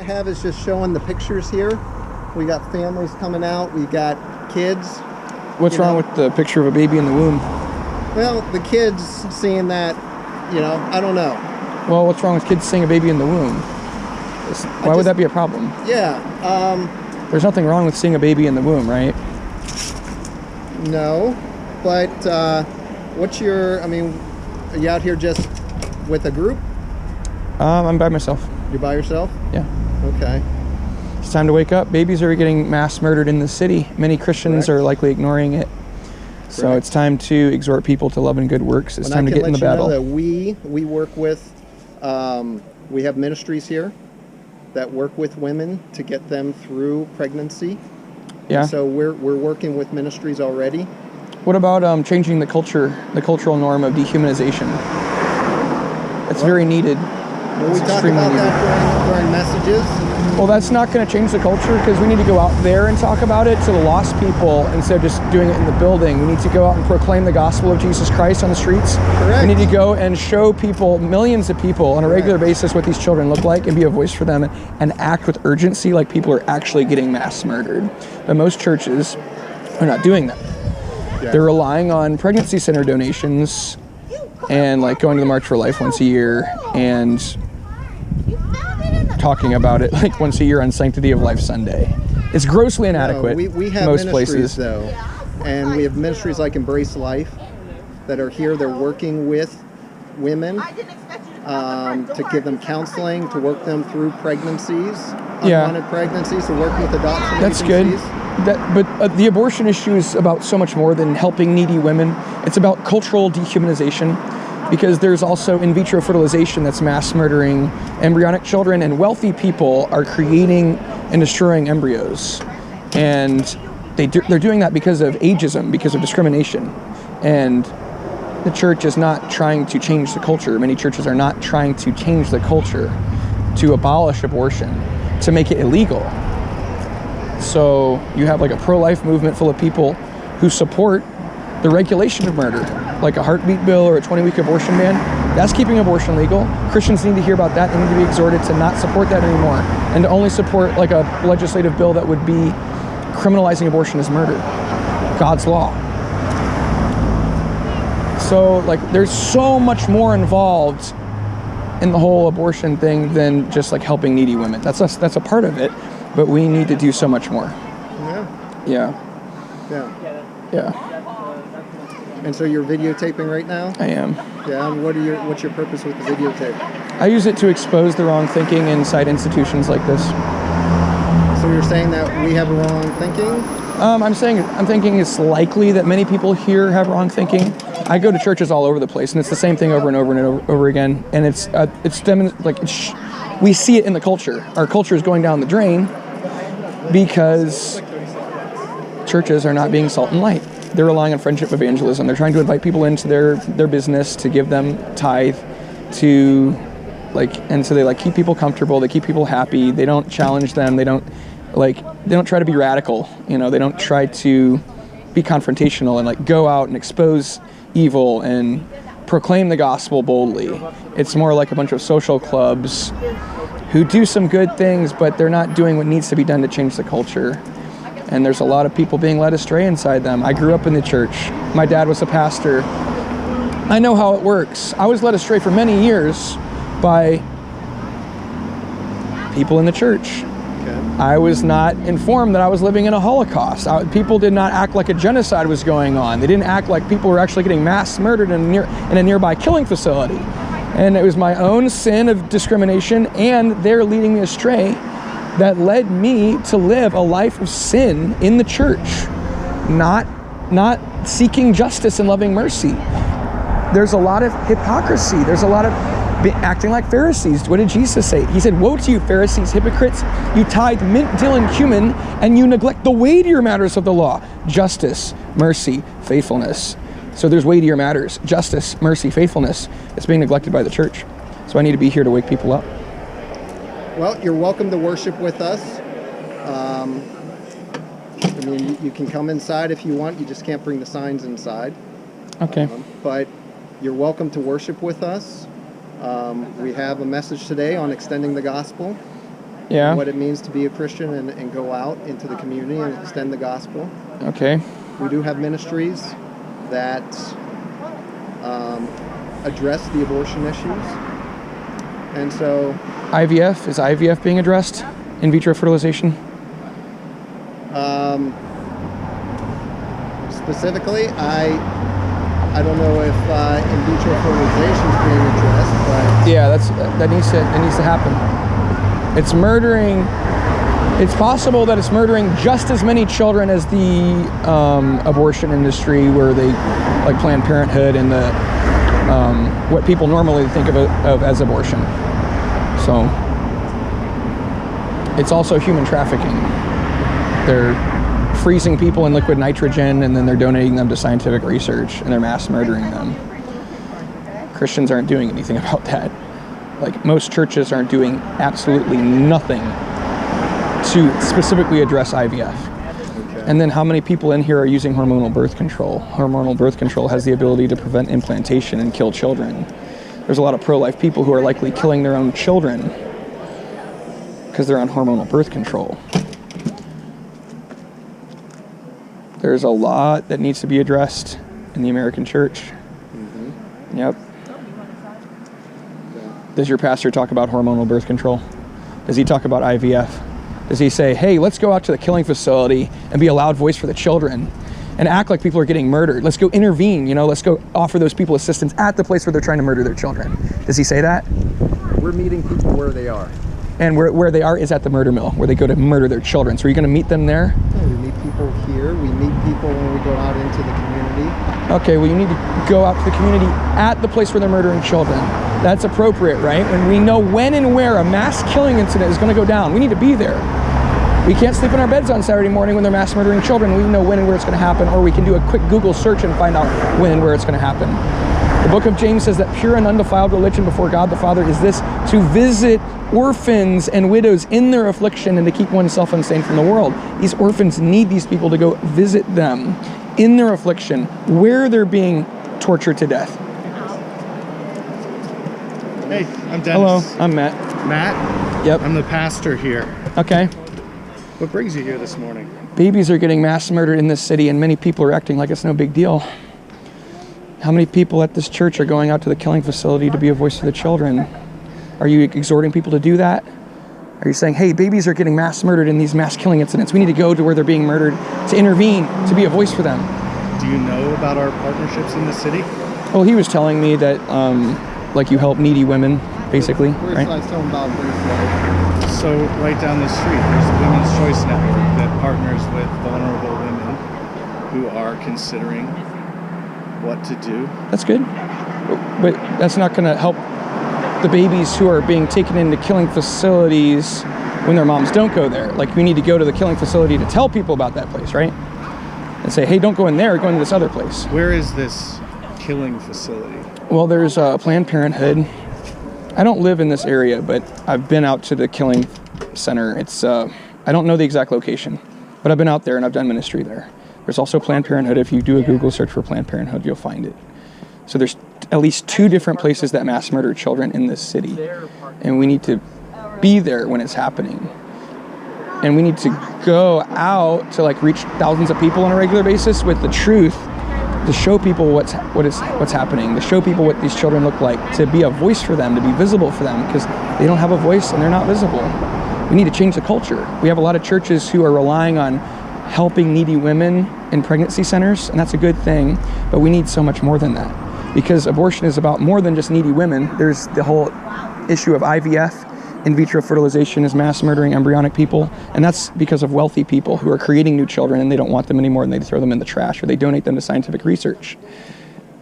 I have is just showing the pictures here. We got families coming out. We got kids. What's wrong with the picture of a baby in the womb? Well, the kids seeing that, I don't know. Well, what's wrong with kids seeing a baby in the womb? Why would that be a problem? Yeah. There's nothing wrong with seeing a baby in the womb, right? No, but are you out here just with a group? I'm by myself. You're by yourself? Yeah. Okay. It's time to wake up. Babies are getting mass murdered in the city. Many Christians are likely ignoring it. So it's time to exhort people to love and good works. It's time to get in the battle. That we work with, we have ministries here that work with women to get them through pregnancy. Yeah. And so we're working with ministries already. What about changing the cultural norm of dehumanization? It's very needed. Well, we talk about that during messages. Well, that's not going to change the culture because we need to go out there and talk about it to the lost people instead of just doing it in the building. We need to go out and proclaim the gospel of Jesus Christ on the streets. Correct. We need to go and show people, millions of people on a regular basis, what these children look like and be a voice for them and act with urgency like people are actually getting mass murdered. But most churches are not doing that. Yeah. They're relying on pregnancy center donations and like going to the March for Life once a year and talking about it like once a year on Sanctity of Life Sunday. It's grossly inadequate. We have most ministries places though, and we have ministries like Embrace Life that are here. They're working with women to give them counseling, to work them through pregnancies, unwanted pregnancies, to work with adoption That's agencies. Good. But the abortion issue is about so much more than helping needy women. It's about cultural dehumanization, because there's also in vitro fertilization that's mass murdering embryonic children, and wealthy people are creating and destroying embryos. And they're doing that because of ageism, because of discrimination. And the church is not trying to change the culture. Many churches are not trying to change the culture to abolish abortion, to make it illegal. So you have like a pro-life movement full of people who support the regulation of murder, like a heartbeat bill or a 20-week abortion ban. That's keeping abortion legal. Christians need to hear about that. They need to be exhorted to not support that anymore and to only support like a legislative bill that would be criminalizing abortion as murder, God's law. So like there's so much more involved in the whole abortion thing than just like helping needy women. That's a part of it, but we need to do so much more. Yeah. And so you're videotaping right now? I am. Yeah, and what's your purpose with the videotape? I use it to expose the wrong thinking inside institutions like this. So you're saying that we have wrong thinking? I'm thinking it's likely that many people here have wrong thinking. I go to churches all over the place, and it's the same thing over and over and over again. And we see it in the culture. Our culture is going down the drain because churches are not being salt and light. They're relying on friendship evangelism. They're trying to invite people into their business to give them tithe, and so they keep people comfortable. They keep people happy. They don't challenge them. They don't try to be radical. They don't try to be confrontational and go out and expose evil and proclaim the gospel boldly. It's more like a bunch of social clubs who do some good things, but they're not doing what needs to be done to change the culture. And there's a lot of people being led astray inside them. I grew up in the church. My dad was a pastor. I know how it works. I was led astray for many years by people in the church. Okay. I was not informed that I was living in a Holocaust. People did not act like a genocide was going on. They didn't act like people were actually getting mass murdered in a nearby killing facility. And it was my own sin of discrimination and their leading me astray that led me to live a life of sin in the church, not seeking justice and loving mercy. There's a lot of hypocrisy. There's a lot of acting like Pharisees. What did Jesus say? He said, "Woe to you, Pharisees, hypocrites! You tithe mint, dill, and cumin, and you neglect the weightier matters of the law: justice, mercy, faithfulness." So there's weightier matters: justice, mercy, faithfulness. It's being neglected by the church. So I need to be here to wake people up. Well, you're welcome to worship with us. You can come inside if you want. You just can't bring the signs inside. Okay. But you're welcome to worship with us. We have a message today on extending the gospel. Yeah. What it means to be a Christian and go out into the community and extend the gospel. Okay. We do have ministries that address the abortion issues. And so... IVF? Is IVF being addressed? In vitro fertilization? Specifically, I don't know if in vitro fertilization is being addressed, but... Yeah, that needs to happen. It's murdering... It's possible that it's murdering just as many children as the abortion industry, where they, like Planned Parenthood and the what people normally think of as abortion. So it's also human trafficking. They're freezing people in liquid nitrogen, and then they're donating them to scientific research, and they're mass murdering them. Christians aren't doing anything about that. Like, most churches aren't doing absolutely nothing to specifically address IVF. Okay. And then how many people in here are using hormonal birth control? Hormonal birth control has the ability to prevent implantation and kill children. There's a lot of pro-life people who are likely killing their own children because they're on hormonal birth control. There's a lot that needs to be addressed in the American church. Mm-hmm. Yep. Does your pastor talk about hormonal birth control? Does he talk about IVF? Does he say, hey, let's go out to the killing facility and be a loud voice for the children and act like people are getting murdered? Let's go intervene, let's go offer those people assistance at the place where they're trying to murder their children. Does he say that? We're meeting people where they are. And where they are is at the murder mill, where they go to murder their children. So are you going to meet them there? Yeah, we meet people here. We meet people when we go out into the community. Okay, well, you need to go out to the community at the place where they're murdering children. That's appropriate, right? When we know when and where a mass killing incident is going to go down, we need to be there. We can't sleep in our beds on Saturday morning when they're mass murdering children. We know when and where it's going to happen, or we can do a quick Google search and find out when and where it's going to happen. The book of James says that pure and undefiled religion before God the Father is this: to visit orphans and widows in their affliction and to keep oneself unstained from the world. These orphans need these people to go visit them in their affliction, where they're being tortured to death. Hey, I'm Dennis. Hello, I'm Matt. Matt? Yep. I'm the pastor here. Okay. What brings you here this morning? Babies are getting mass murdered in this city, and many people are acting like it's no big deal. How many people at this church are going out to the killing facility to be a voice for the children? Are you exhorting people to do that? Are you saying, hey, babies are getting mass murdered in these mass killing incidents. We need to go to where they're being murdered to intervene, to be a voice for them? Do you know about our partnerships in the city? Well, he was telling me that, like, you help needy women, basically, right? I was telling about Bruce. So right down the street, there's the Women's Choice Network that partners with vulnerable women who are considering what to do. That's good. But that's not going to help the babies who are being taken into killing facilities when their moms don't go there. Like, we need to go to the killing facility to tell people about that place, right? And say, hey, don't go in there, go into this other place. Where is this killing facility? Well, there's Planned Parenthood. I don't live in this area, but I've been out to the killing center. It's I don't know the exact location, but I've been out there and I've done ministry there. There's also Planned Parenthood. If you do a Google search for Planned Parenthood, you'll find it. So there's at least 2 different places that mass murder children in this city, and we need to be there when it's happening. And we need to go out to, like, reach thousands of people on a regular basis with the truth, to show people what's happening, to show people what these children look like, to be a voice for them, to be visible for them, because they don't have a voice and they're not visible. We need to change the culture. We have a lot of churches who are relying on helping needy women in pregnancy centers, and that's a good thing, but we need so much more than that, because abortion is about more than just needy women. There's the whole issue of IVF. In vitro fertilization is mass murdering embryonic people, and that's because of wealthy people who are creating new children and they don't want them anymore, and they throw them in the trash or they donate them to scientific research.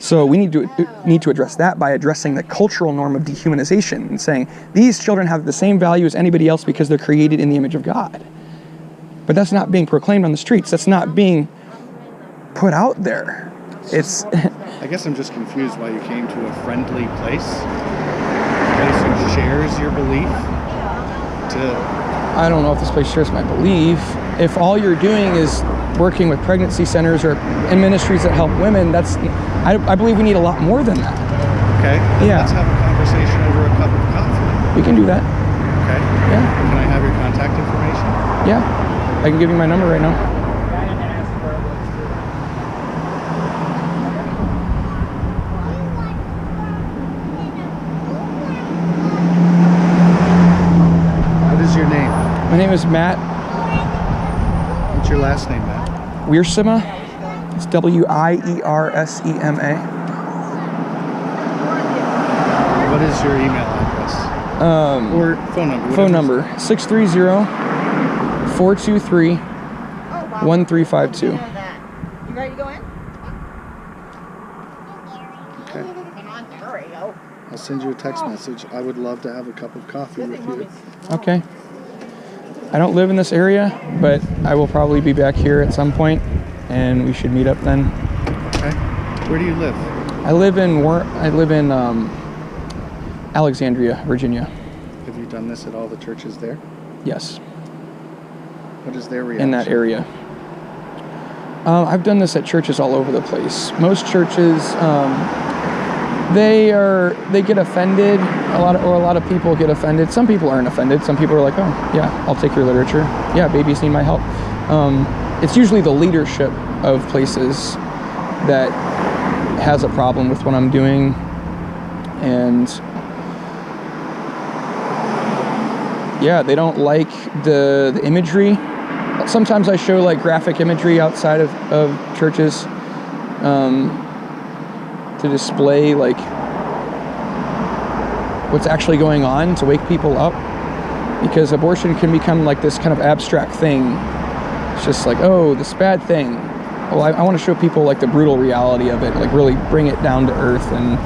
So we need to address that by addressing the cultural norm of dehumanization and saying these children have the same value as anybody else because they're created in the image of God. But that's not being proclaimed on the streets. That's not being put out there. It's I guess I'm just confused why you came to a friendly place who shares your belief. I don't know if this place shares my belief. If all you're doing is working with pregnancy centers or in ministries that help women, I believe we need a lot more than that. Okay. Yeah. Let's have a conversation over a cup of coffee. We can do that. Okay. Yeah. Can I have your contact information? Yeah. I can give you my number right now. What is your name? My name is Matt What's your last name, Matt? Wiersema. It's Wiersema. What is your email address? Or phone number? Phone number 630-423-1352. You ready to go in? Okay. Come on, hurry, oh. I'll send you a text message. I would love to have a cup of coffee with you. Okay. I don't live in this area, but I will probably be back here at some point, and we should meet up then. Okay. Where do you live? I live in Alexandria, Virginia. Have you done this at all the churches there? Yes, What is their reaction? in that area. I've done this at churches all over the place. Most churches, they get offended. A lot of people get offended. Some people aren't offended. Some people are like, oh yeah, I'll take your literature. Yeah, babies need my help. It's usually the leadership of places that has a problem with what I'm doing, and yeah, they don't like the imagery. Sometimes I show like graphic imagery outside of churches to display like what's actually going on, to wake people up, because abortion can become like this kind of abstract thing. It's just like, oh, this bad thing. Well, I want to show people like the brutal reality of it, like really bring it down to earth, and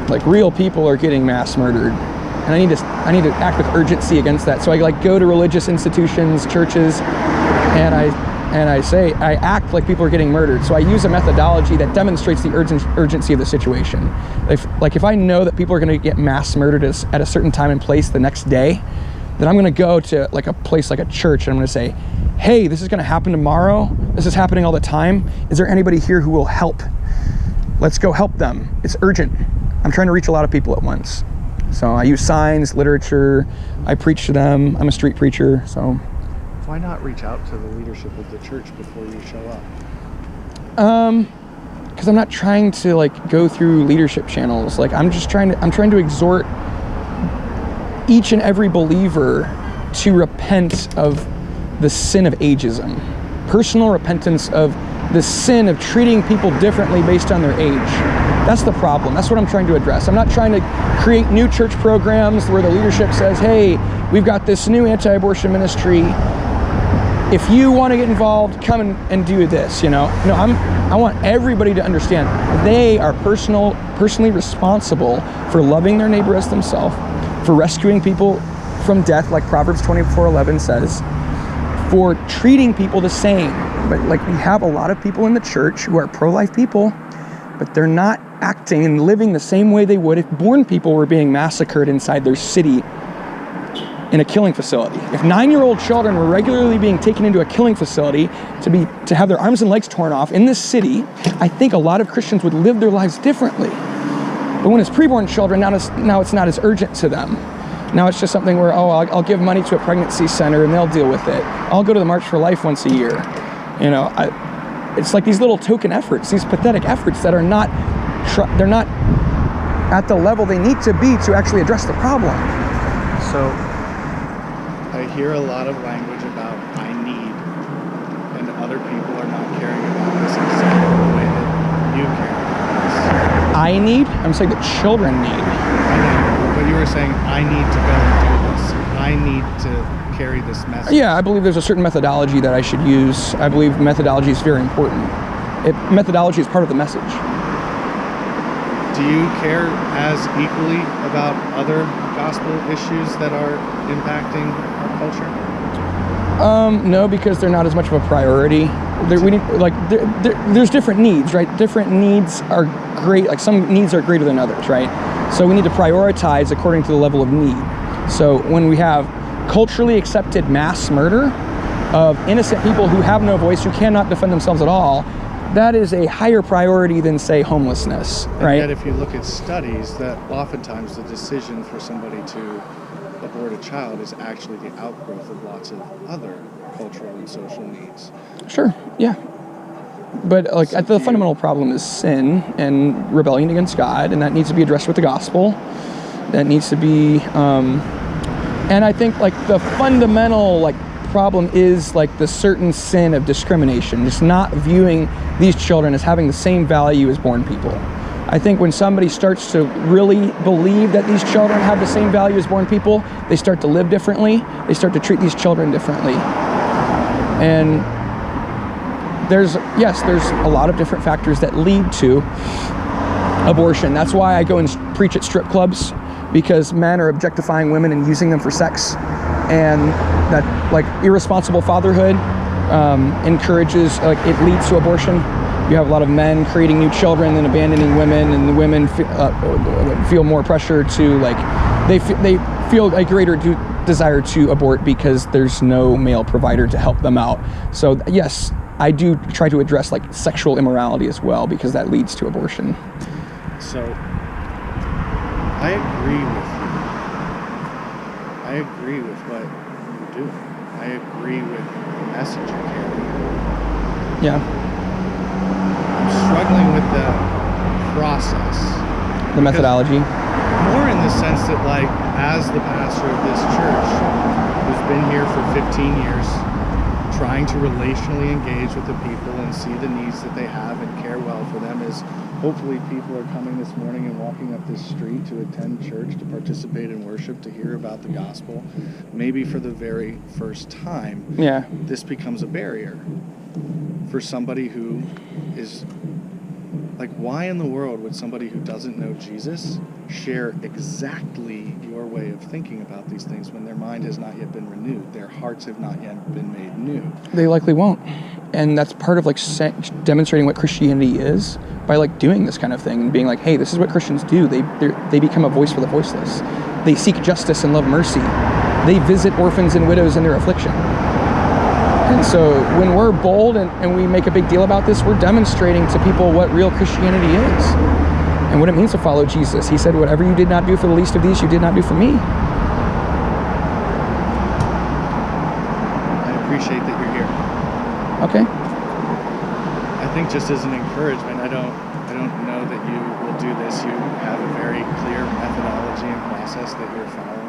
like real people are getting mass murdered. And I need to act with urgency against that. So I like go to religious institutions, churches, and I act like people are getting murdered. So I use a methodology that demonstrates the urgency of the situation. If I know that people are going to get mass murdered at a certain time and place the next day, then I'm going to go to like a place like a church, and I'm going to say, hey, this is going to happen tomorrow. This is happening all the time. Is there anybody here who will help? Let's go help them. It's urgent. I'm trying to reach a lot of people at once. So I use signs, literature, I preach to them. I'm a street preacher, so. Why not reach out to the leadership of the church before you show up? Because I'm not trying to like go through leadership channels. Like I'm trying to exhort each and every believer to repent of the sin of ageism. Personal repentance of the sin of treating people differently based on their age. That's the problem. That's what I'm trying to address. I'm not trying to create new church programs where the leadership says, hey, we've got this new anti-abortion ministry. If you want to get involved, come and do this, you know? No, I want everybody to understand they are personally responsible for loving their neighbor as themselves, for rescuing people from death, like Proverbs 24:11 says, for treating people the same. But like we have a lot of people in the church who are pro-life people, but they're not acting and living the same way they would if born people were being massacred inside their city in a killing facility. If 9-year-old children were regularly being taken into a killing facility to have their arms and legs torn off in this city, I think a lot of Christians would live their lives differently. But when it's preborn children, now it's not as urgent to them. Now it's just something where, oh, I'll give money to a pregnancy center and they'll deal with it. I'll go to the March for Life once a year. You know, it's like these little token efforts, these pathetic efforts that are they're not at the level they need to be to actually address the problem. So I hear a lot of language about I need, and other people are not caring about this exactly the way that you care about this. I need? I'm saying that children need. I know, but you were saying I need to go and do this. I need to carry this message. Yeah, I believe there's a certain methodology that I should use. I believe methodology is very important. Methodology is part of the message. Do you care as equally about other gospel issues that are impacting our culture? No, because they're not as much of a priority. There's different needs, right? Different needs are great. Like some needs are greater than others, right? So we need to prioritize according to the level of need. So when we have culturally accepted mass murder of innocent people who have no voice, who cannot defend themselves at all, that is a higher priority than, say, homelessness, right? And yet if you look at studies, that oftentimes the decision for somebody to abort a child is actually the outgrowth of lots of other cultural and social needs. Sure, yeah. But like the fundamental problem is sin and rebellion against God, and that needs to be addressed with the gospel. That needs to be, and I think like the fundamental like problem is like the certain sin of discrimination, just not viewing these children as having the same value as born people. I think when somebody starts to really believe that these children have the same value as born people, they start to live differently. They start to treat these children differently. And there's a lot of different factors that lead to abortion. That's why I go and preach at strip clubs, because men are objectifying women and using them for sex. And that like irresponsible fatherhood encourages, like it leads to abortion. You have a lot of men creating new children and abandoning women, and the women feel more pressure to like, they feel a greater desire to abort because there's no male provider to help them out. So yes, I do try to address like sexual immorality as well, because that leads to abortion. So I agree with you. I agree with what you're doing. I agree with the message you're carrying. Yeah. I'm struggling with the process. The methodology. More in the sense that, like, as the pastor of this church, who's been here for 15 years, trying to relationally engage with the people and see the needs that they have and care well for them, is hopefully people are coming this morning and walking up this street to attend church, to participate in worship, to hear about the gospel. Maybe for the very first time, Yeah. this becomes a barrier for somebody who is like, why in the world would somebody who doesn't know Jesus share exactly your way of thinking about these things when their mind has not yet been renewed, their hearts have not yet been made new? They likely won't. And that's part of like demonstrating what Christianity is, by like doing this kind of thing and being like, hey, this is what Christians do. They become a voice for the voiceless. They seek justice and love mercy. They visit orphans and widows in their affliction. And so when we're bold and we make a big deal about this, we're demonstrating to people what real Christianity is and what it means to follow Jesus. He said, whatever you did not do for the least of these, you did not do for me. I appreciate that you're here. Okay. I think just as an encouragement, I don't know that you will do this. You have a very clear methodology and process that you're following.